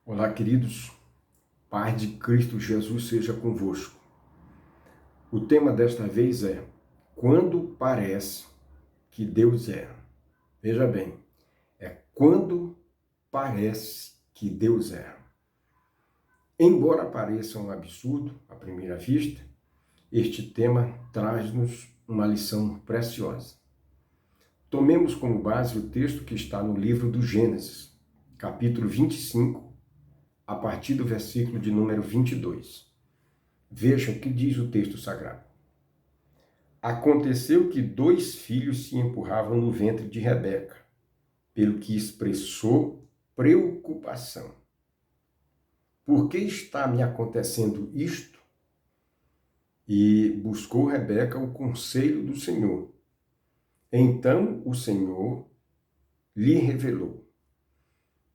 Olá, queridos. Paz de Cristo Jesus seja convosco. O tema desta vez é: quando parece que Deus erra. Veja bem, é quando parece que Deus erra. Embora pareça um absurdo à primeira vista, este tema traz-nos uma lição preciosa. Tomemos como base o texto que está no livro do Gênesis, capítulo 25, a partir do versículo de número 22. Veja o que diz o texto sagrado. Aconteceu que 2 filhos se empurravam no ventre de Rebeca, pelo que expressou preocupação. Por que está me acontecendo isto? E buscou Rebeca o conselho do Senhor. Então o Senhor lhe revelou: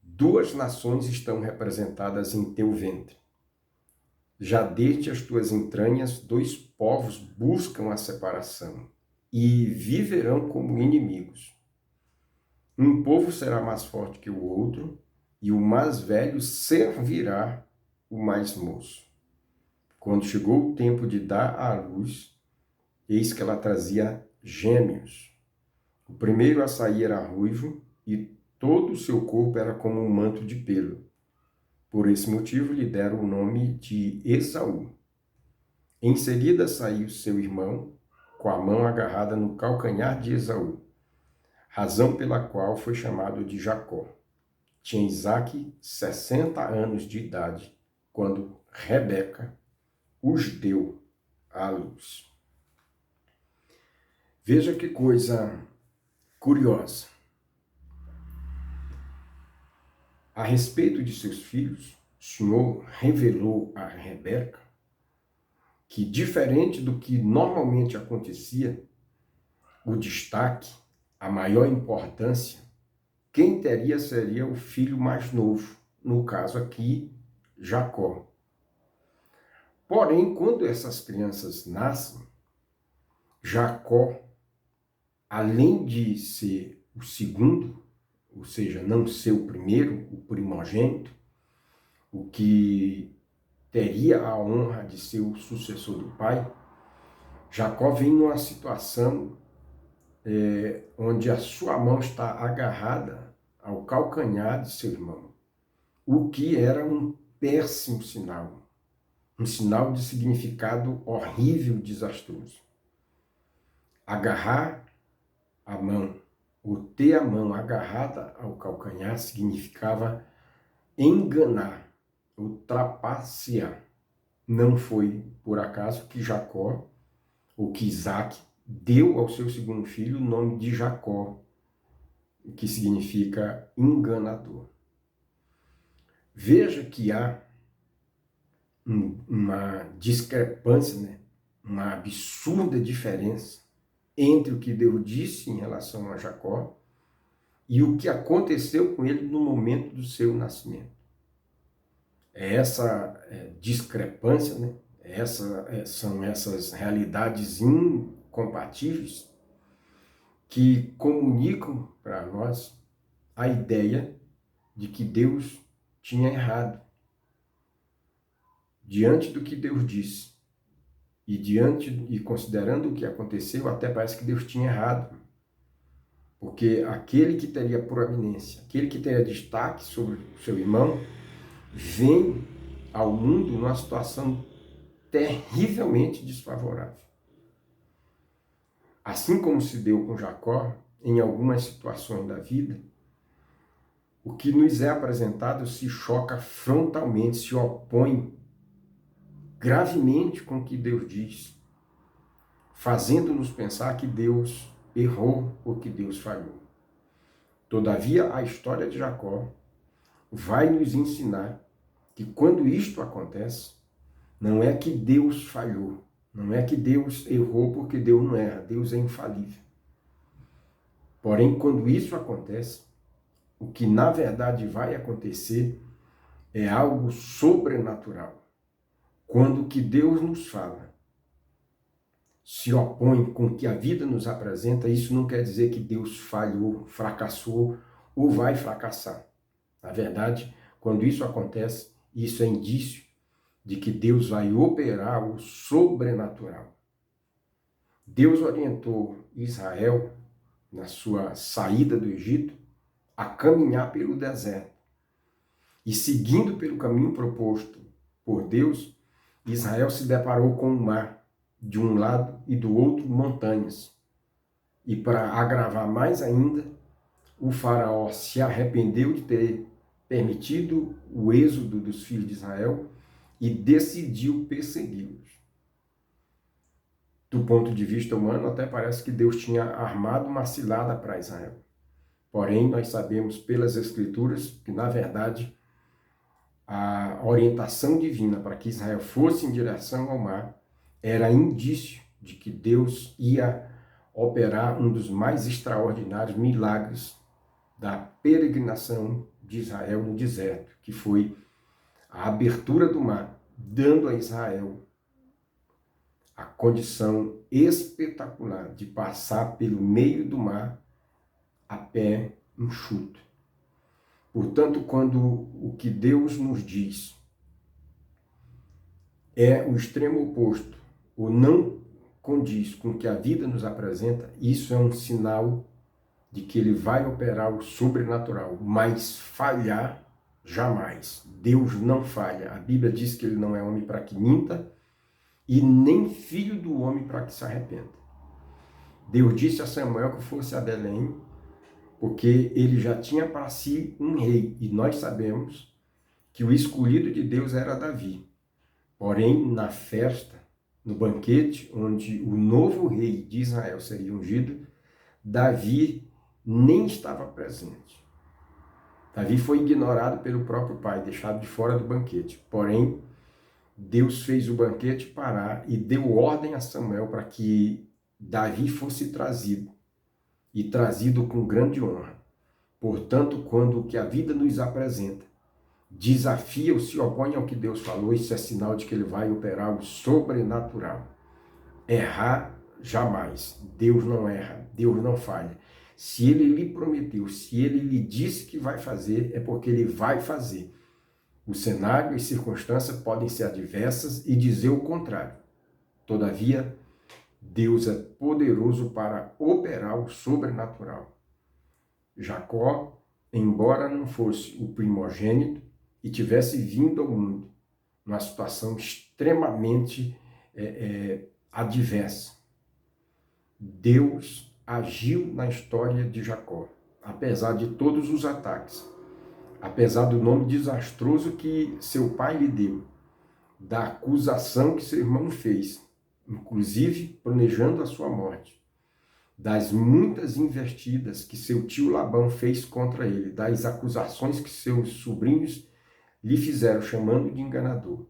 2 nações estão representadas em teu ventre. Já desde as tuas entranhas, 2 povos buscam a separação e viverão como inimigos. Um povo será mais forte que o outro, e o mais velho servirá o mais moço. Quando chegou o tempo de dar à luz, eis que ela trazia gêmeos. O primeiro a sair era ruivo, e todo o seu corpo era como um manto de pelo. Por esse motivo lhe deram o nome de Esaú. Em seguida saiu seu irmão, com a mão agarrada no calcanhar de Esaú, razão pela qual foi chamado de Jacó. Tinha Isaque 60 anos de idade, quando Rebeca os deu à luz. Veja que coisa curiosa. A respeito de seus filhos, o Senhor revelou a Rebeca que, diferente do que normalmente acontecia, o destaque, a maior importância, quem teria seria o filho mais novo, no caso aqui, Jacó. Porém, quando essas crianças nascem, Jacó, além de ser o segundo, ou seja, não ser o primeiro, o primogênito, o que teria a honra de ser o sucessor do pai, Jacó vem numa situação onde a sua mão está agarrada ao calcanhar de seu irmão, o que era um péssimo sinal, um sinal de significado horrível, desastroso. Agarrar a mão, ou ter a mão agarrada ao calcanhar, significava enganar, ou trapacear. Não foi por acaso que Jacó, ou que Isaque, deu ao seu segundo filho o nome de Jacó, que significa enganador. Veja que há uma discrepância, né? Uma absurda diferença entre o que Deus disse em relação a Jacó e o que aconteceu com ele no momento do seu nascimento. Essa discrepância, né? São essas realidades incompatíveis que comunicam para nós a ideia de que Deus tinha errado. Diante do que Deus disse e considerando o que aconteceu, até parece que Deus tinha errado. Porque aquele que teria proeminência, aquele que teria destaque sobre o seu irmão, vem ao mundo numa situação terrivelmente desfavorável. Assim como se deu com Jacó, em algumas situações da vida, o que nos é apresentado se choca frontalmente, se opõe gravemente com o que Deus diz, fazendo-nos pensar que Deus errou ou que Deus falhou. Todavia, a história de Jacó vai nos ensinar que quando isto acontece, não é que Deus falhou, não é que Deus errou, porque Deus não erra, Deus é infalível. Porém, quando isso acontece, o que na verdade vai acontecer é algo sobrenatural. Quando o que Deus nos fala se opõe com o que a vida nos apresenta, isso não quer dizer que Deus falhou, fracassou ou vai fracassar. Na verdade, Quando isso acontece, isso é indício de que Deus vai operar o sobrenatural. Deus orientou Israel, na sua saída do Egito, a caminhar pelo deserto. E seguindo pelo caminho proposto por Deus, Israel se deparou com o mar, de um lado e do outro montanhas. E para agravar mais ainda, o faraó se arrependeu de ter permitido o êxodo dos filhos de Israel e decidiu persegui-los. Do ponto de vista humano, até parece que Deus tinha armado uma cilada para Israel. Porém, nós sabemos pelas Escrituras que, na verdade, a orientação divina para que Israel fosse em direção ao mar era indício de que Deus ia operar um dos mais extraordinários milagres da peregrinação de Israel no deserto, que foi a abertura do mar, dando a Israel a condição espetacular de passar pelo meio do mar a pé enxuto. Portanto, quando o que Deus nos diz é o extremo oposto, ou não condiz com o que a vida nos apresenta, isso é um sinal de que ele vai operar o sobrenatural, mas falhar jamais. Deus não falha. A Bíblia diz que ele não é homem para que minta e nem filho do homem para que se arrependa. Deus disse a Samuel que fosse a Belém, porque ele já tinha para si um rei, e nós sabemos que o escolhido de Deus era Davi. Porém, na festa, no banquete, onde o novo rei de Israel seria ungido, Davi nem estava presente. Davi foi ignorado pelo próprio pai, deixado de fora do banquete. Porém, Deus fez o banquete parar e deu ordem a Samuel para que Davi fosse trazido, e trazido com grande honra. Portanto, quando o que a vida nos apresenta desafia ou se opõe ao que Deus falou, isso é sinal de que ele vai operar o sobrenatural. Errar, jamais. Deus não erra, Deus não falha. Se ele lhe prometeu, se ele lhe disse que vai fazer, é porque ele vai fazer. O cenário e circunstâncias podem ser adversas e dizer o contrário. Todavia, Deus é poderoso para operar o sobrenatural. Jacó, embora não fosse o primogênito e tivesse vindo ao mundo numa situação extremamente adversa, Deus agiu na história de Jacó, apesar de todos os ataques, apesar do nome desastroso que seu pai lhe deu, da acusação que seu irmão fez, inclusive planejando a sua morte, das muitas investidas que seu tio Labão fez contra ele, das acusações que seus sobrinhos lhe fizeram, chamando de enganador.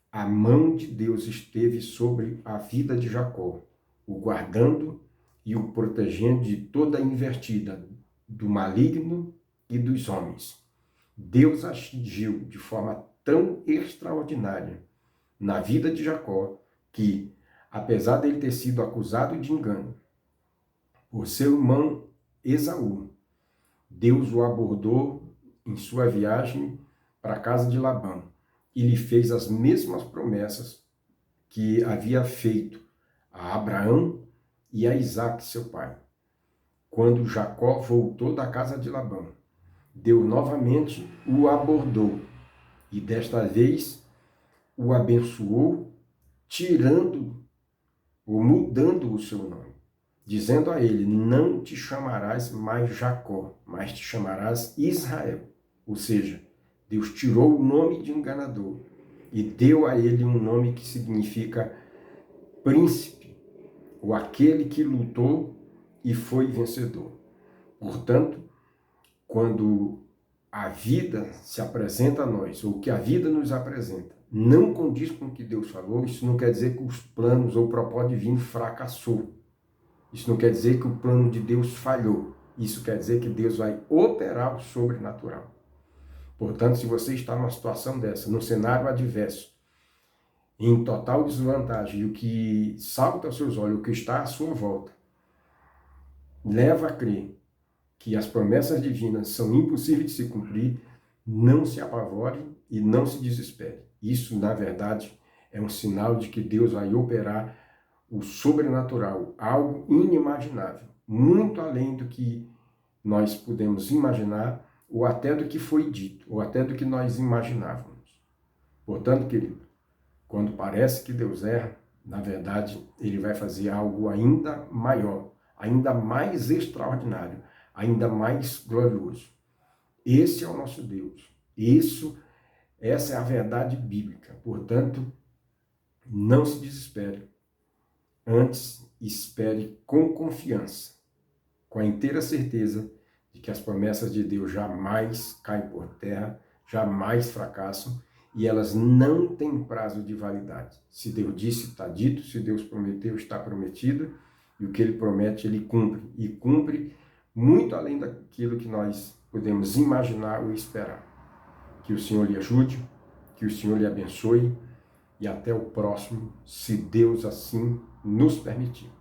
A mão de Deus esteve sobre a vida de Jacó, o guardando e o protegendo de toda a investida do maligno e dos homens. Deus agiu de forma tão extraordinária na vida de Jacó que, apesar dele ter sido acusado de engano por seu irmão Esaú, Deus o abordou em sua viagem para a casa de Labão e lhe fez as mesmas promessas que havia feito a Abraão e a Isaque, seu pai. Quando Jacó voltou da casa de Labão, Deus novamente o abordou e desta vez o abençoou, tirando ou mudando o seu nome, dizendo a ele: não te chamarás mais Jacó, mas te chamarás Israel. Ou seja, Deus tirou o nome de enganador e deu a ele um nome que significa príncipe, ou aquele que lutou e foi vencedor. Portanto, quando a vida se apresenta a nós, ou que a vida nos apresenta, não condiz com o que Deus falou, isso não quer dizer que os planos ou o propósito divino fracassou. Isso não quer dizer que o plano de Deus falhou. Isso quer dizer que Deus vai operar o sobrenatural. Portanto, se você está numa situação dessa, num cenário adverso, em total desvantagem, e o que salta aos seus olhos, o que está à sua volta, leva a crer que as promessas divinas são impossíveis de se cumprir, não se apavore e não se desespere. Isso, na verdade, é um sinal de que Deus vai operar o sobrenatural, algo inimaginável, muito além do que nós podemos imaginar, ou até do que foi dito, ou até do que nós imaginávamos. Portanto, querido, quando parece que Deus erra, na verdade, Ele vai fazer algo ainda maior, ainda mais extraordinário, ainda mais glorioso. Esse é o nosso Deus. Essa é a verdade bíblica. Portanto, não se desespere. Antes, espere com confiança, com a inteira certeza de que as promessas de Deus jamais caem por terra, jamais fracassam e elas não têm prazo de validade. Se Deus disse, está dito. Se Deus prometeu, está prometido. E o que Ele promete, Ele cumpre. E cumpre muito além daquilo que nós podemos imaginar ou esperar. Que o Senhor lhe ajude, que o Senhor lhe abençoe e até o próximo, se Deus assim nos permitir.